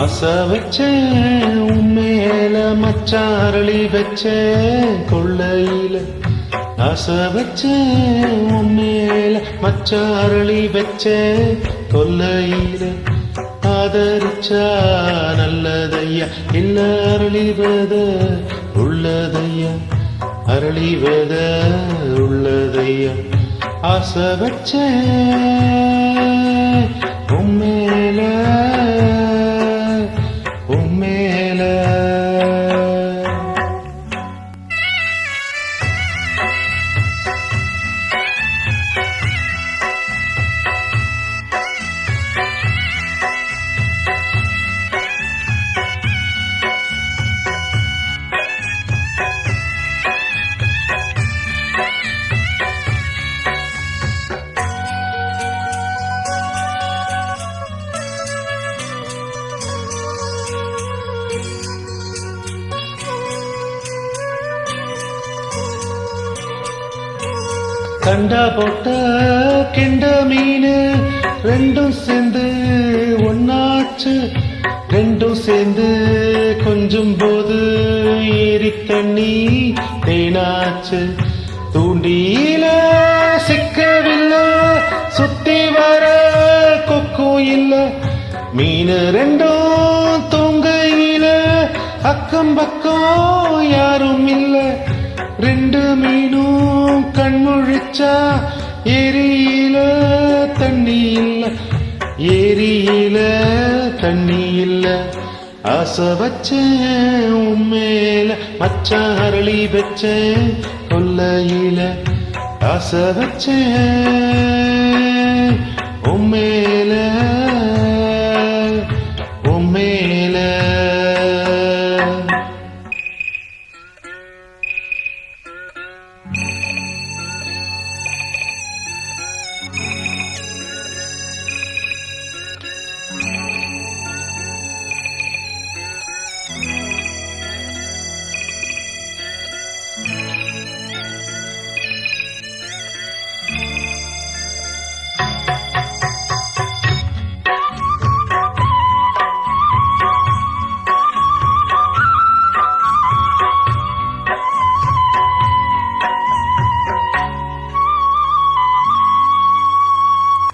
ஆசை வச்சேன் உண்மையில மச்சாரளி வச்சேன் கொள்ளையில. ஆசை வச்சேன் உண்மையில மச்சாரளி வச்சேன் கொல்லையில. ஆதரிச்சா நல்லதையா இல்ல அரளிவத உள்ளதையா, அரளிவத உள்ளதையா. ஆசை வச்சேன் உண்மையில உண்மையில. கண்டா போட்ட கெண்ட மீனு ரெண்டும் சேர்ந்து ஒன்னாச்சு. ரெண்டும் சேர்ந்து கொஞ்சம் போது ஏரி தண்ணி தேனாச்சு. தூண்டியில சிக்கவில்லை சுத்தி வர கொக்கும் இல்ல. மீனு ரெண்டும் தூங்கையில அக்கம் பக்கம் யாரும் இல்ல. ரெண்டு மீனும் கண்முழிச்சா ஏரியில தண்ணி இல்ல, ஏரியில தண்ணி இல்ல. ஆசை வச்சேன் உண்மையில மச்சான் அரளி வச்சேன் கொல்லையில. ஆசை வச்சேன் உண்மையில உண்மையில.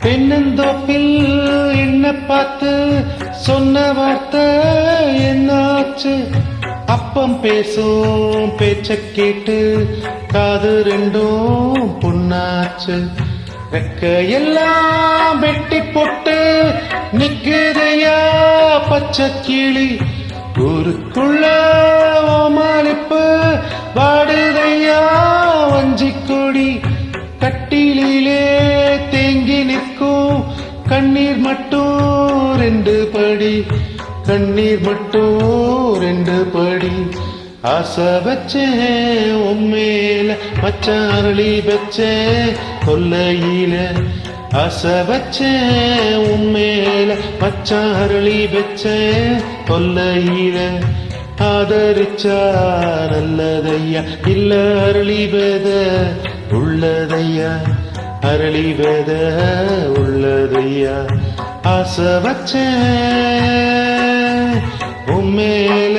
தென்னந்தோப்பில் என்ன பார்த்து சொன்ன வார்த்தை என்னாச்சு. அப்பம் பேசும் பேச்ச கேட்டு காது ரெண்டும் புண்ணாச்சு. ரெக்க எல்லாம் வெட்டி போட்டு நிக்குதையா பச்சை கிளி. ஊருக்குள்ள ஓமாளிப்பு வாடுதையா வஞ்சி கொடி. கட்டிலே தேங்கி நிற்கும் கண்ணீர் மட்டும் ரெண்டு படி, கண்ணீர் மட்டும் ரெண்டு படி. ஆசை வச்சேன் உண்மையில மச்சான் அரளி வச்சேன் கொல்லையில. ஆசை வச்சேன் உண்மையில மச்சான் அரளி வச்சேன் கொல்லையில. ஆதரிச்சா நல்லதையா இல்ல அரளிவத உள்ளதையா, அரளிவத உள்ளதையா. ஆசை வச்சேன் உண்மையில